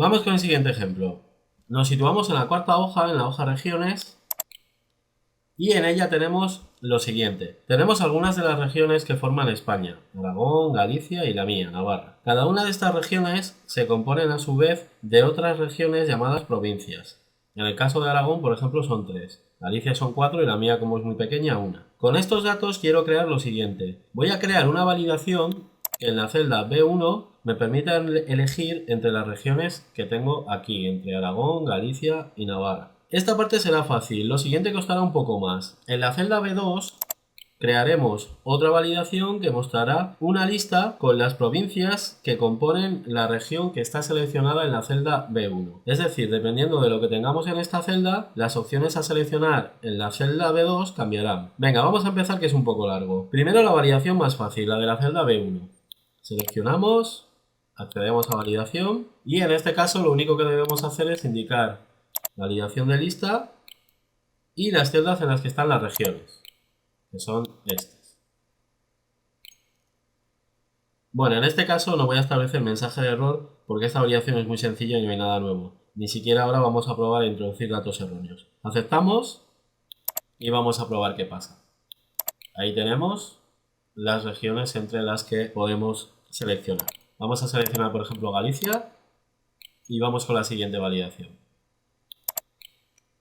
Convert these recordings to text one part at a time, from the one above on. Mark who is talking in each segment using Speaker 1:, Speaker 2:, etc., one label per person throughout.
Speaker 1: Vamos con el siguiente ejemplo. Nos situamos en la cuarta hoja, en la hoja regiones, y en ella tenemos lo siguiente. Tenemos algunas de las regiones que forman España: Aragón, Galicia y la mía, Navarra. Cada una de estas regiones se componen a su vez de otras regiones llamadas provincias. En el caso de Aragón, por ejemplo, son 3. Galicia son 4 y la mía, como es muy pequeña, 1. Con estos datos quiero crear lo siguiente. Voy a crear una validación que en la celda B1 me permita elegir entre las regiones que tengo aquí, entre Aragón, Galicia y Navarra. Esta parte será fácil, lo siguiente costará un poco más. En la celda B2 crearemos otra validación que mostrará una lista con las provincias que componen la región que está seleccionada en la celda B1. Es decir, dependiendo de lo que tengamos en esta celda, las opciones a seleccionar en la celda B2 cambiarán. Venga, vamos a empezar, que es un poco largo. Primero la validación más fácil, la de la celda B1. Seleccionamos, accedemos a validación y en este caso lo único que debemos hacer es indicar validación de lista y las celdas en las que están las regiones, que son estas. Bueno, en este caso no voy a establecer mensaje de error porque esta validación es muy sencilla y no hay nada nuevo. Ni siquiera ahora vamos a probar a introducir datos erróneos. Aceptamos y vamos a probar qué pasa. Ahí tenemos las regiones entre las que podemos seleccionar. Vamos a seleccionar, por ejemplo, Galicia y vamos con la siguiente validación.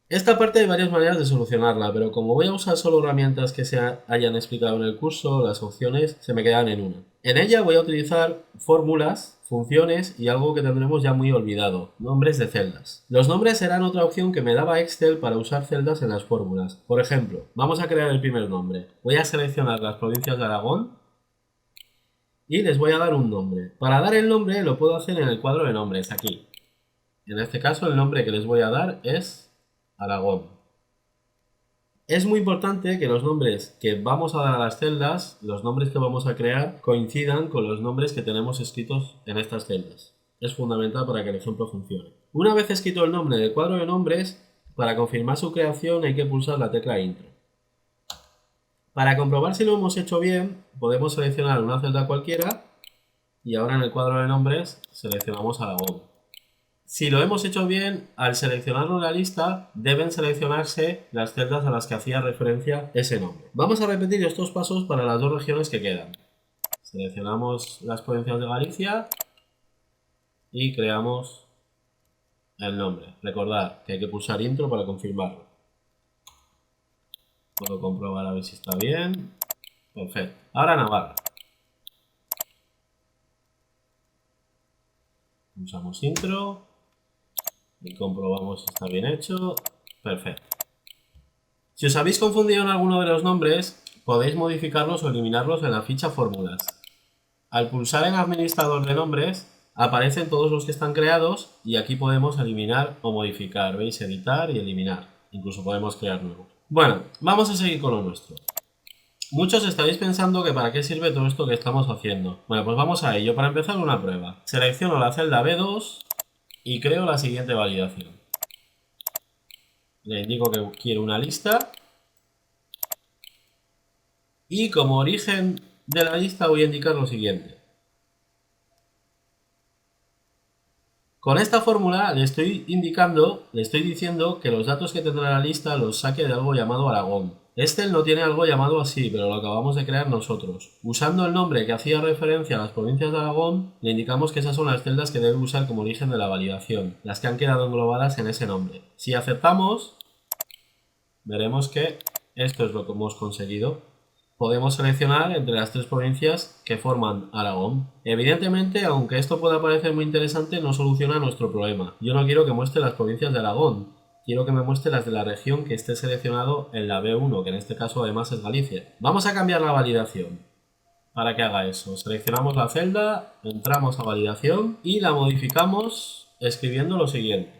Speaker 1: Esta parte hay varias maneras de solucionarla, pero como voy a usar solo herramientas que se hayan explicado en el curso, las opciones se me quedan en una. En ella voy a utilizar fórmulas, funciones y algo que tendremos ya muy olvidado: nombres de celdas. Los nombres serán otra opción que me daba Excel para usar celdas en las fórmulas. Por ejemplo, vamos a crear el primer nombre. Voy a seleccionar las provincias de Aragón y les voy a dar un nombre. Para dar el nombre lo puedo hacer en el cuadro de nombres, aquí. En este caso el nombre que les voy a dar es Aragón. Es muy importante que los nombres que vamos a dar a las celdas, los nombres que vamos a crear, coincidan con los nombres que tenemos escritos en estas celdas. Es fundamental para que el ejemplo funcione. Una vez escrito el nombre del cuadro de nombres, para confirmar su creación hay que pulsar la tecla Intro. Para comprobar si lo hemos hecho bien, podemos seleccionar una celda cualquiera y ahora en el cuadro de nombres seleccionamos Aragón. Si lo hemos hecho bien, al seleccionarlo en la lista, deben seleccionarse las celdas a las que hacía referencia ese nombre. Vamos a repetir estos pasos para las dos regiones que quedan. Seleccionamos las provincias de Galicia y creamos el nombre. Recordad que hay que pulsar Intro para confirmarlo. Puedo comprobar a ver si está bien. Perfecto. Ahora Navarra. Pulsamos Intro y comprobamos si está bien hecho. Perfecto. Si os habéis confundido en alguno de los nombres, podéis modificarlos o eliminarlos en la ficha Fórmulas. Al pulsar en Administrador de nombres, aparecen todos los que están creados y aquí podemos eliminar o modificar. ¿Veis? Editar y eliminar. Incluso podemos crear nuevos. Bueno, vamos a seguir con lo nuestro. Muchos estaréis pensando que para qué sirve todo esto que estamos haciendo. Bueno, pues vamos a ello. Para empezar, una prueba. Selecciono la celda B2 y creo la siguiente validación. Le indico que quiero una lista y como origen de la lista voy a indicar lo siguiente. Con esta fórmula le estoy diciendo que los datos que tendrá la lista los saque de algo llamado Aragón. Excel no tiene algo llamado así, pero lo acabamos de crear nosotros. Usando el nombre que hacía referencia a las provincias de Aragón, le indicamos que esas son las celdas que debe usar como origen de la validación, las que han quedado englobadas en ese nombre. Si aceptamos, veremos que esto es lo que hemos conseguido. Podemos seleccionar entre las tres provincias que forman Aragón. Evidentemente, aunque esto pueda parecer muy interesante, no soluciona nuestro problema. Yo no quiero que muestre las provincias de Aragón, quiero que me muestre las de la región que esté seleccionado en la B1, que en este caso además es Galicia. Vamos a cambiar la validación para que haga eso. Seleccionamos la celda, entramos a validación y la modificamos escribiendo lo siguiente.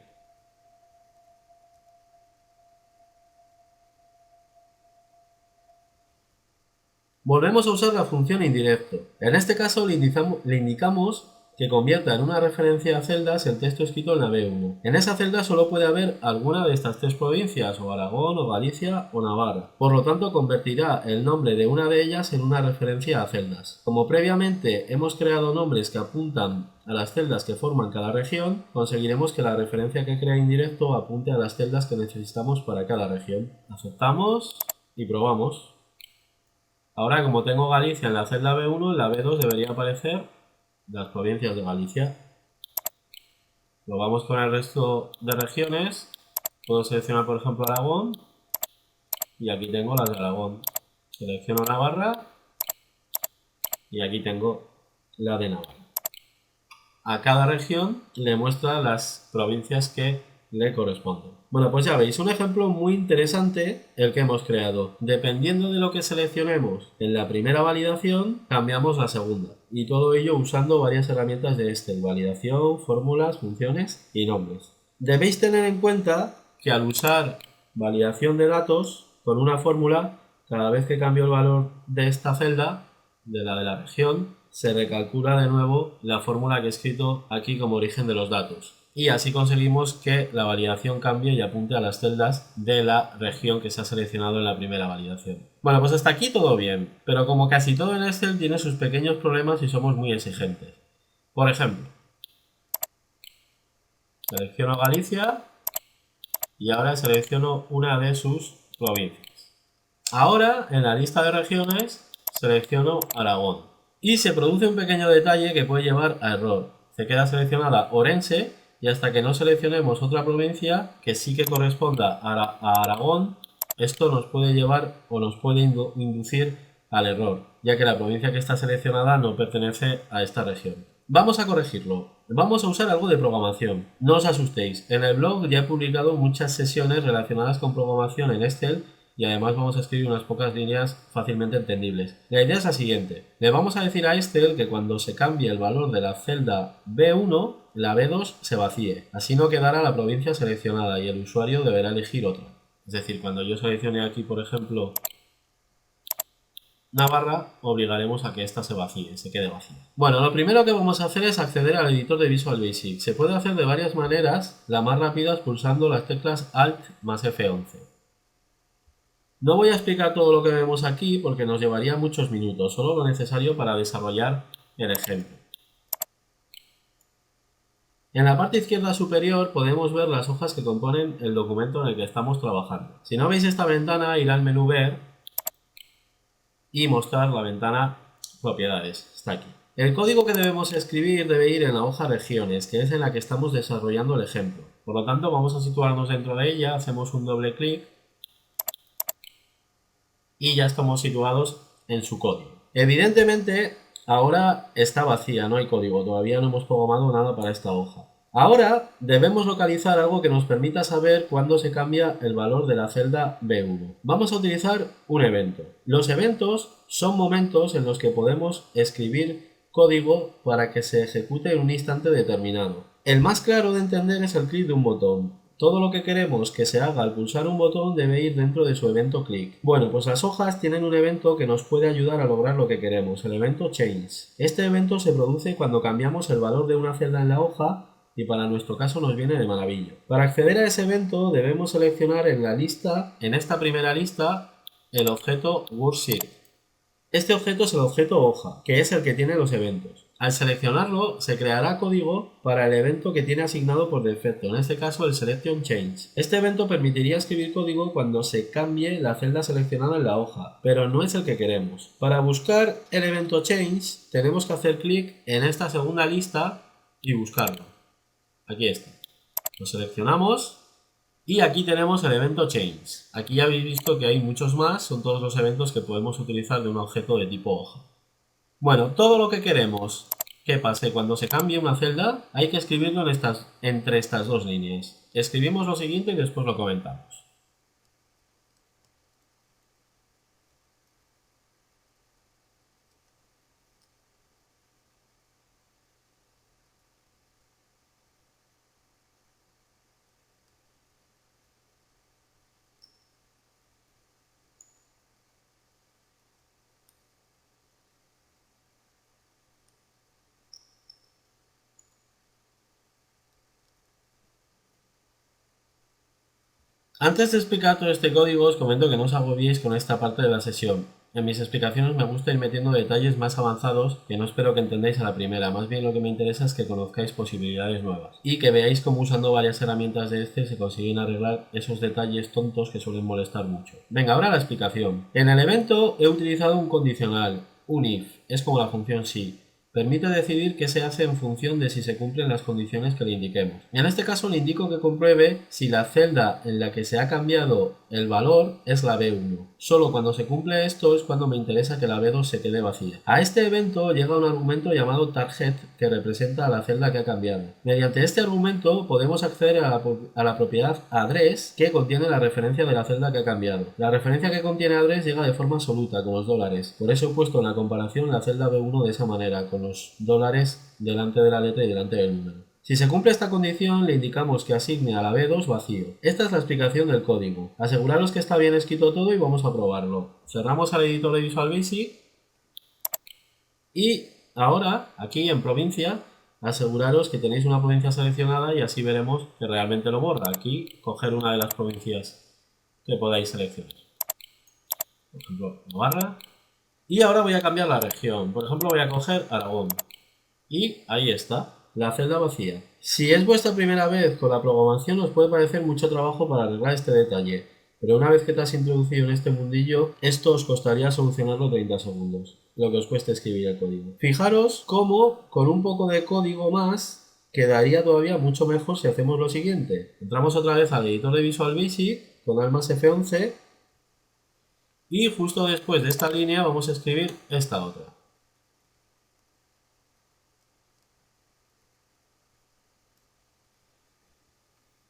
Speaker 1: Volvemos a usar la función indirecto. En este caso le indicamos que convierta en una referencia a celdas el texto escrito en la B1. En esa celda solo puede haber alguna de estas tres provincias, o Aragón, o Galicia, o Navarra. Por lo tanto, convertirá el nombre de una de ellas en una referencia a celdas. Como previamente hemos creado nombres que apuntan a las celdas que forman cada región, conseguiremos que la referencia que crea indirecto apunte a las celdas que necesitamos para cada región. Aceptamos y probamos. Ahora, como tengo Galicia en la celda B1, en la B2 debería aparecer las provincias de Galicia. Lo vamos con el resto de regiones. Puedo seleccionar, por ejemplo, Aragón. Y aquí tengo las de Aragón. Selecciono Navarra. Y aquí tengo la de Navarra. A cada región le muestra las provincias que le corresponden. Bueno, pues ya veis, un ejemplo muy interesante el que hemos creado. Dependiendo de lo que seleccionemos en la primera validación, cambiamos la segunda. Y todo ello usando varias herramientas de Excel: validación, fórmulas, funciones y nombres. Debéis tener en cuenta que al usar validación de datos con una fórmula, cada vez que cambio el valor de esta celda, de la región, se recalcula de nuevo la fórmula que he escrito aquí como origen de los datos. Y así conseguimos que la validación cambie y apunte a las celdas de la región que se ha seleccionado en la primera validación. Bueno, pues hasta aquí todo bien, pero como casi todo en Excel tiene sus pequeños problemas y somos muy exigentes. Por ejemplo, selecciono Galicia y ahora selecciono una de sus provincias. Ahora, en la lista de regiones, selecciono Aragón. Y se produce un pequeño detalle que puede llevar a error. Se queda seleccionada Orense y hasta que no seleccionemos otra provincia que sí que corresponda a Aragón, esto nos puede llevar o nos puede inducir al error, ya que la provincia que está seleccionada no pertenece a esta región. Vamos a corregirlo. Vamos a usar algo de programación. No os asustéis. En el blog ya he publicado muchas sesiones relacionadas con programación en Excel y además vamos a escribir unas pocas líneas fácilmente entendibles. La idea es la siguiente. Le vamos a decir a Excel que cuando se cambie el valor de la celda B1, la B2 se vacíe. Así no quedará la provincia seleccionada y el usuario deberá elegir otra. Es decir, cuando yo seleccione aquí, por ejemplo, Navarra, obligaremos a que esta se vacíe, se quede vacía. Bueno, lo primero que vamos a hacer es acceder al editor de Visual Basic. Se puede hacer de varias maneras, la más rápida es pulsando las teclas Alt más F11. No voy a explicar todo lo que vemos aquí porque nos llevaría muchos minutos, solo lo necesario para desarrollar el ejemplo. En la parte izquierda superior podemos ver las hojas que componen el documento en el que estamos trabajando. Si no veis esta ventana, ir al menú Ver y mostrar la ventana Propiedades. Está aquí. El código que debemos escribir debe ir en la hoja Regiones, que es en la que estamos desarrollando el ejemplo. Por lo tanto, vamos a situarnos dentro de ella, hacemos un doble clic y ya estamos situados en su código. Evidentemente, ahora está vacía, no hay código, todavía no hemos programado nada para esta hoja. Ahora debemos localizar algo que nos permita saber cuándo se cambia el valor de la celda B1. Vamos a utilizar un evento. Los eventos son momentos en los que podemos escribir código para que se ejecute en un instante determinado. El más claro de entender es el clic de un botón. Todo lo que queremos que se haga al pulsar un botón debe ir dentro de su evento click. Bueno, pues las hojas tienen un evento que nos puede ayudar a lograr lo que queremos, el evento change. Este evento se produce cuando cambiamos el valor de una celda en la hoja y para nuestro caso nos viene de maravilla. Para acceder a ese evento debemos seleccionar en la lista, en esta primera lista, el objeto worksheet. Este objeto es el objeto hoja, que es el que tiene los eventos. Al seleccionarlo, se creará código para el evento que tiene asignado por defecto, en este caso el Selection Change. Este evento permitiría escribir código cuando se cambie la celda seleccionada en la hoja, pero no es el que queremos. Para buscar el evento Change, tenemos que hacer clic en esta segunda lista y buscarlo. Aquí está. Lo seleccionamos y aquí tenemos el evento Change. Aquí ya habéis visto que hay muchos más, son todos los eventos que podemos utilizar de un objeto de tipo hoja. Bueno, todo lo que queremos que pase cuando se cambie una celda hay que escribirlo entre estas dos líneas. Escribimos lo siguiente y después lo comentamos. Antes de explicar todo este código, os comento que no os agobiéis con esta parte de la sesión. En mis explicaciones me gusta ir metiendo detalles más avanzados que no espero que entendáis a la primera, más bien lo que me interesa es que conozcáis posibilidades nuevas y que veáis cómo usando varias herramientas de este se consiguen arreglar esos detalles tontos que suelen molestar mucho. Venga, ahora la explicación. En el evento he utilizado un condicional, un if, es como la función si. Permite decidir qué se hace en función de si se cumplen las condiciones que le indiquemos. En este caso le indico que compruebe si la celda en la que se ha cambiado el valor es la B1. Solo cuando se cumple esto es cuando me interesa que la B2 se quede vacía. A este evento llega un argumento llamado target que representa a la celda que ha cambiado. Mediante este argumento podemos acceder a la propiedad address que contiene la referencia de la celda que ha cambiado. La referencia que contiene address llega de forma absoluta con los dólares. Por eso he puesto en la comparación la celda B1 de esa manera, con los dólares delante de la letra y delante del número. Si se cumple esta condición, le indicamos que asigne a la B2 vacío. Esta es la explicación del código. Aseguraros que está bien escrito todo y vamos a probarlo. Cerramos el editor de Visual Basic y ahora, aquí en provincia, aseguraros que tenéis una provincia seleccionada y así veremos que realmente lo borra. Aquí, coger una de las provincias que podáis seleccionar. Por ejemplo, Navarra. Y ahora voy a cambiar la región. Por ejemplo, voy a coger Aragón. Y ahí está, la celda vacía. Si es vuestra primera vez con la programación, os puede parecer mucho trabajo para arreglar este detalle, pero una vez que te has introducido en este mundillo, esto os costaría solucionarlo 30 segundos, lo que os cuesta escribir el código. Fijaros cómo con un poco de código más quedaría todavía mucho mejor si hacemos lo siguiente. Entramos otra vez al editor de Visual Basic con Almas F11 y justo después de esta línea vamos a escribir esta otra.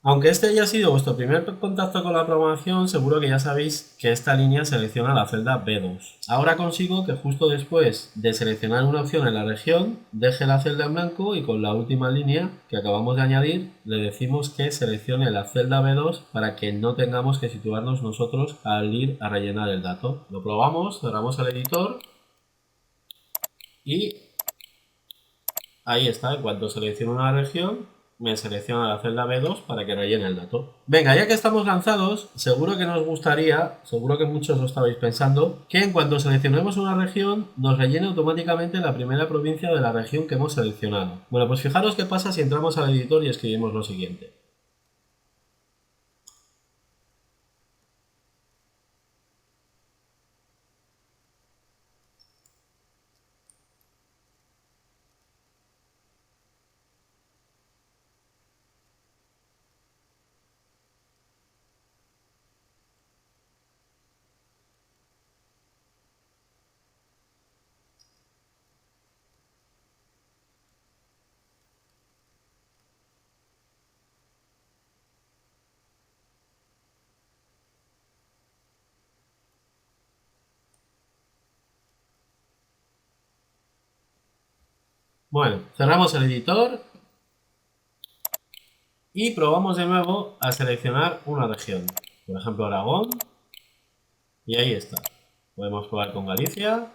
Speaker 1: Aunque este haya sido vuestro primer contacto con la programación, seguro que ya sabéis que esta línea selecciona la celda B2. Ahora consigo que justo después de seleccionar una opción en la región, deje la celda en blanco y con la última línea que acabamos de añadir, le decimos que seleccione la celda B2 para que no tengamos que situarnos nosotros al ir a rellenar el dato. Lo probamos, cerramos el editor y ahí está, en cuanto selecciono una región, me selecciona la celda B2 para que rellene el dato. Venga, ya que estamos lanzados, seguro que nos gustaría, seguro que muchos lo estabais pensando, que en cuanto seleccionemos una región, nos rellene automáticamente la primera provincia de la región que hemos seleccionado. Bueno, pues fijaros qué pasa si entramos al editor y escribimos lo siguiente. Bueno, cerramos el editor y probamos de nuevo a seleccionar una región. Por ejemplo, Aragón. Y ahí está. Podemos probar con Galicia.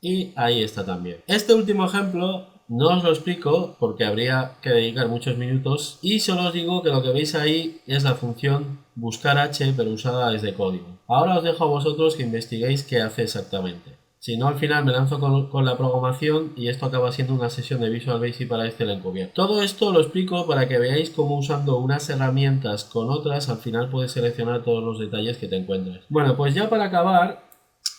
Speaker 1: Y ahí está también. Este último ejemplo no os lo explico porque habría que dedicar muchos minutos y solo os digo que lo que veis ahí es la función buscar h pero usada desde código. Ahora os dejo a vosotros que investiguéis qué hace exactamente. Si no, al final me lanzo con la programación y esto acaba siendo una sesión de Visual Basic para Excel encubierto. Todo esto lo explico para que veáis cómo usando unas herramientas con otras al final puedes seleccionar todos los detalles que te encuentres. Bueno, pues ya para acabar,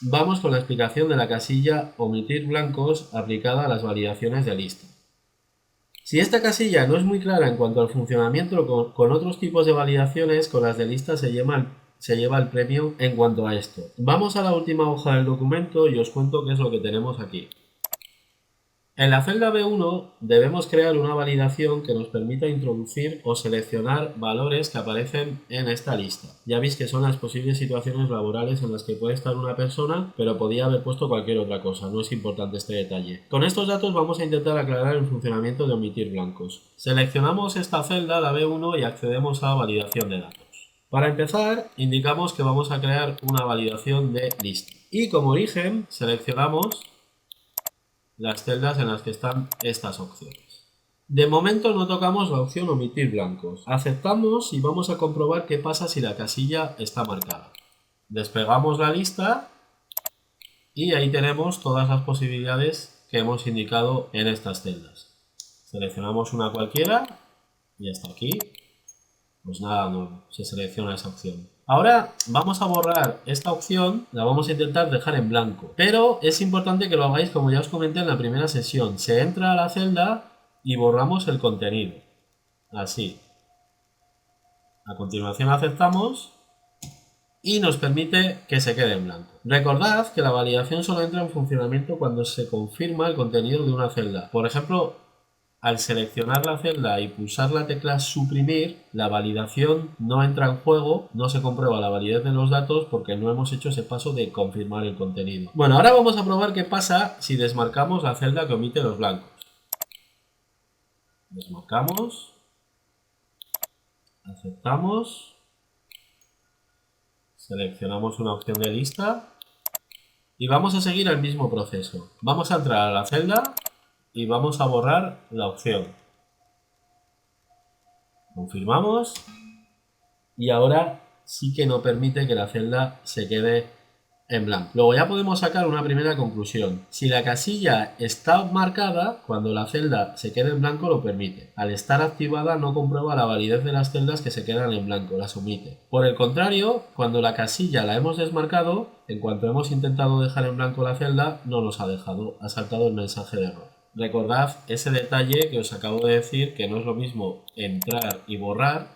Speaker 1: vamos con la explicación de la casilla omitir blancos aplicada a las validaciones de lista. Si esta casilla no es muy clara en cuanto al funcionamiento con otros tipos de validaciones, con las de lista se lleva el premio en cuanto a esto. Vamos a la última hoja del documento y os cuento qué es lo que tenemos aquí. En la celda B1 debemos crear una validación que nos permita introducir o seleccionar valores que aparecen en esta lista. Ya veis que son las posibles situaciones laborales en las que puede estar una persona, pero podía haber puesto cualquier otra cosa, no es importante este detalle. Con estos datos vamos a intentar aclarar el funcionamiento de omitir blancos. Seleccionamos esta celda, la B1, y accedemos a validación de datos. Para empezar, indicamos que vamos a crear una validación de lista. Y como origen, seleccionamos las celdas en las que están estas opciones. De momento no tocamos la opción omitir blancos. Aceptamos y vamos a comprobar qué pasa si la casilla está marcada. Despegamos la lista y ahí tenemos todas las posibilidades que hemos indicado en estas celdas. Seleccionamos una cualquiera y hasta aquí, pues nada nuevo, se selecciona esa opción. Ahora vamos a borrar esta opción, la vamos a intentar dejar en blanco. Pero es importante que lo hagáis como ya os comenté en la primera sesión. Se entra a la celda y borramos el contenido. Así. A continuación aceptamos y nos permite que se quede en blanco. Recordad que la validación solo entra en funcionamiento cuando se confirma el contenido de una celda. Por ejemplo, al seleccionar la celda y pulsar la tecla suprimir, la validación no entra en juego, no se comprueba la validez de los datos porque no hemos hecho ese paso de confirmar el contenido. Bueno, ahora vamos a probar qué pasa si desmarcamos la celda que omite los blancos. Desmarcamos, aceptamos, seleccionamos una opción de lista y vamos a seguir el mismo proceso. Vamos a entrar a la celda y vamos a borrar la opción. Confirmamos y ahora sí que no permite que la celda se quede en blanco. Luego ya podemos sacar una primera conclusión. Si la casilla está marcada, cuando la celda se quede en blanco lo permite. Al estar activada no comprueba la validez de las celdas que se quedan en blanco, las omite. Por el contrario, cuando la casilla la hemos desmarcado, en cuanto hemos intentado dejar en blanco la celda, no nos ha dejado, ha saltado el mensaje de error. Recordad ese detalle que os acabo de decir, que no es lo mismo entrar y borrar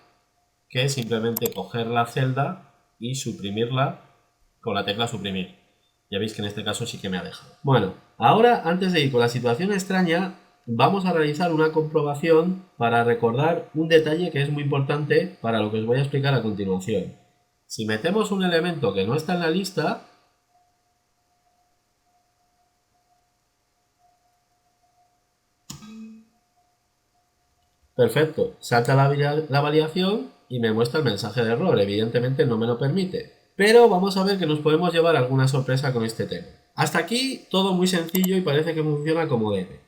Speaker 1: que simplemente coger la celda y suprimirla con la tecla suprimir. Ya veis que en este caso sí que me ha dejado. Bueno, ahora antes de ir con la situación extraña, vamos a realizar una comprobación para recordar un detalle que es muy importante para lo que os voy a explicar a continuación. Si metemos un elemento que no está en la lista, perfecto, salta la validación y me muestra el mensaje de error. Evidentemente no me lo permite. Pero vamos a ver que nos podemos llevar alguna sorpresa con este tema. Hasta aquí todo muy sencillo y parece que funciona como debe.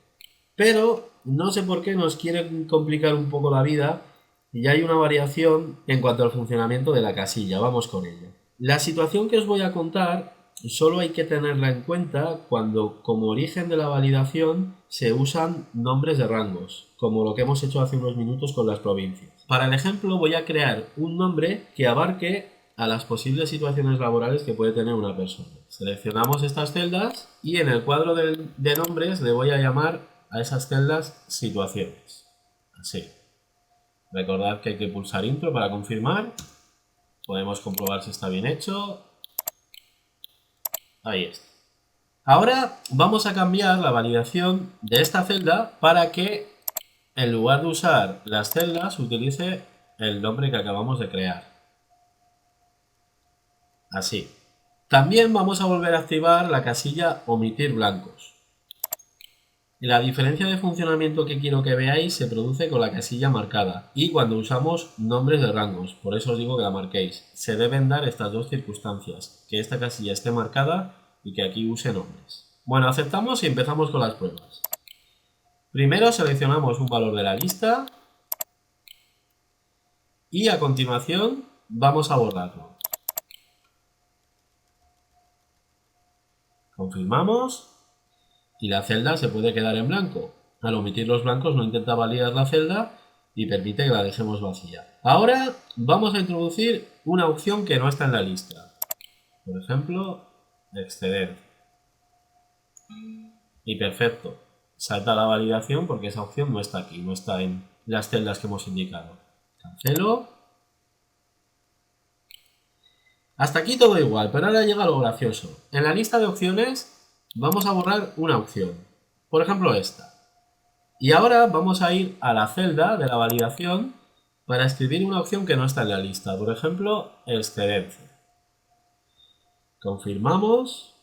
Speaker 1: Pero no sé por qué nos quieren complicar un poco la vida y hay una variación en cuanto al funcionamiento de la casilla. Vamos con ello. La situación que os voy a contar solo hay que tenerla en cuenta cuando como origen de la validación se usan nombres de rangos, como lo que hemos hecho hace unos minutos con las provincias. Para el ejemplo voy a crear un nombre que abarque a las posibles situaciones laborales que puede tener una persona. Seleccionamos estas celdas y en el cuadro de nombres le voy a llamar a esas celdas situaciones. Así. Recordad que hay que pulsar intro para confirmar. Podemos comprobar si está bien hecho. Ahí está. Ahora vamos a cambiar la validación de esta celda para que en lugar de usar las celdas utilice el nombre que acabamos de crear. Así. También vamos a volver a activar la casilla omitir blancos. La diferencia de funcionamiento que quiero que veáis se produce con la casilla marcada y cuando usamos nombres de rangos, por eso os digo que la marquéis. Se deben dar estas dos circunstancias, que esta casilla esté marcada y que aquí use nombres. Bueno, aceptamos y empezamos con las pruebas. Primero seleccionamos un valor de la lista y a continuación vamos a borrarlo. Confirmamos y la celda se puede quedar en blanco. Al omitir los blancos no intenta validar la celda y permite que la dejemos vacía. Ahora vamos a introducir una opción que no está en la lista. Por ejemplo, exceder. Y perfecto. Salta la validación porque esa opción no está aquí, no está en las celdas que hemos indicado. Cancelo. Hasta aquí todo igual, pero ahora llega lo gracioso. En la lista de opciones vamos a borrar una opción. Por ejemplo esta. Y ahora vamos a ir a la celda de la validación para escribir una opción que no está en la lista. Por ejemplo, excedencia. Confirmamos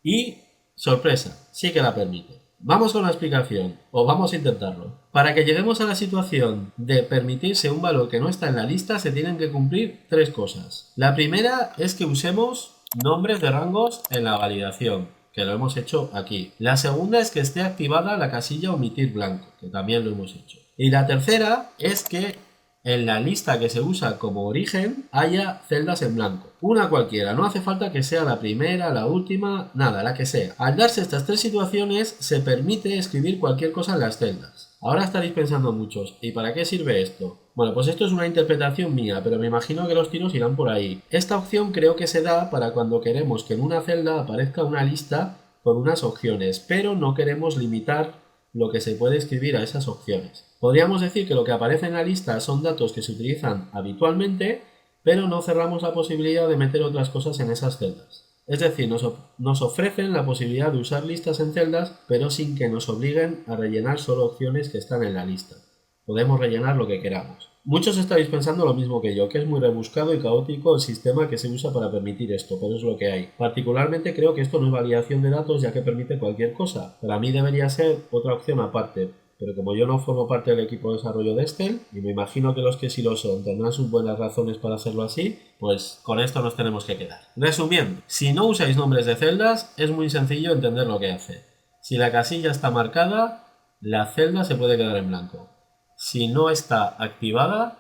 Speaker 1: y sorpresa, sí que la permite. Vamos con la explicación, o vamos a intentarlo. Para que lleguemos a la situación de permitirse un valor que no está en la lista, se tienen que cumplir tres cosas. La primera es que usemos nombres de rangos en la validación, que lo hemos hecho aquí. La segunda es que esté activada la casilla omitir blanco, que también lo hemos hecho. Y la tercera es que en la lista que se usa como origen haya celdas en blanco. Una cualquiera, no hace falta que sea la primera, la última, nada, la que sea. Al darse estas tres situaciones se permite escribir cualquier cosa en las celdas. Ahora estaréis pensando muchos, ¿y para qué sirve esto? Bueno, pues esto es una interpretación mía, pero me imagino que los tiros irán por ahí. Esta opción creo que se da para cuando queremos que en una celda aparezca una lista con unas opciones, pero no queremos limitar lo que se puede escribir a esas opciones. Podríamos decir que lo que aparece en la lista son datos que se utilizan habitualmente, pero no cerramos la posibilidad de meter otras cosas en esas celdas. Es decir, nos ofrecen la posibilidad de usar listas en celdas, pero sin que nos obliguen a rellenar solo opciones que están en la lista. Podemos rellenar lo que queramos. Muchos estaréis pensando lo mismo que yo, que es muy rebuscado y caótico el sistema que se usa para permitir esto, pero es lo que hay. Particularmente creo que esto no es validación de datos ya que permite cualquier cosa. Para mí debería ser otra opción aparte, pero como yo no formo parte del equipo de desarrollo de Excel, y me imagino que los que sí lo son tendrán sus buenas razones para hacerlo así, pues con esto nos tenemos que quedar. Resumiendo, si no usáis nombres de celdas, es muy sencillo entender lo que hace. Si la casilla está marcada, la celda se puede quedar en blanco. Si no está activada,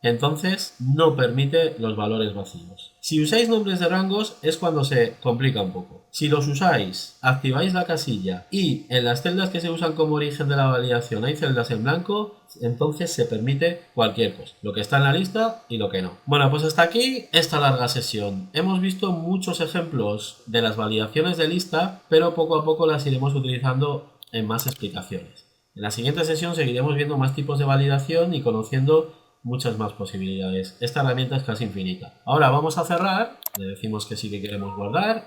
Speaker 1: entonces no permite los valores vacíos. Si usáis nombres de rangos es cuando se complica un poco. Si los usáis, activáis la casilla y en las celdas que se usan como origen de la validación hay celdas en blanco, entonces se permite cualquier cosa, lo que está en la lista y lo que no. Bueno, pues hasta aquí esta larga sesión. Hemos visto muchos ejemplos de las validaciones de lista, pero poco a poco las iremos utilizando en más explicaciones. En la siguiente sesión seguiremos viendo más tipos de validación y conociendo muchas más posibilidades. Esta herramienta es casi infinita. Ahora vamos a cerrar, le decimos que sí que queremos guardar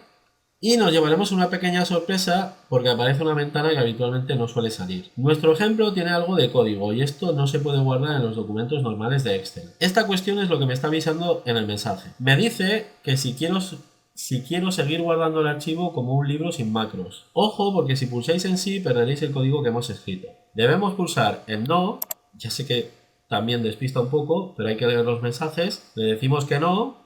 Speaker 1: y nos llevaremos una pequeña sorpresa porque aparece una ventana que habitualmente no suele salir. Nuestro ejemplo tiene algo de código y esto no se puede guardar en los documentos normales de Excel. Esta cuestión es lo que me está avisando en el mensaje. Me dice que si quiero seguir guardando el archivo como un libro sin macros. Ojo, porque si pulsáis en sí perderéis el código que hemos escrito. Debemos pulsar en no, ya sé que también despista un poco, pero hay que leer los mensajes. Le decimos que no.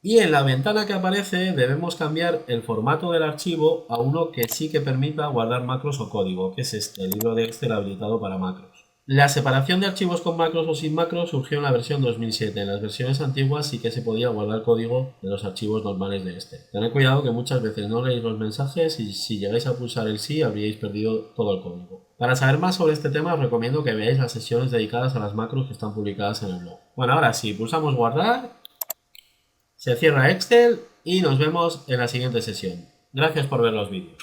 Speaker 1: Y en la ventana que aparece debemos cambiar el formato del archivo a uno que sí que permita guardar macros o código, que es este, el libro de Excel habilitado para macros. La separación de archivos con macros o sin macros surgió en la versión 2007. En las versiones antiguas sí que se podía guardar código de los archivos normales de Excel. Tened cuidado que muchas veces no leéis los mensajes y si llegáis a pulsar el sí habríais perdido todo el código. Para saber más sobre este tema os recomiendo que veáis las sesiones dedicadas a las macros que están publicadas en el blog. Bueno, ahora sí, pulsamos guardar, se cierra Excel y nos vemos en la siguiente sesión. Gracias por ver los vídeos.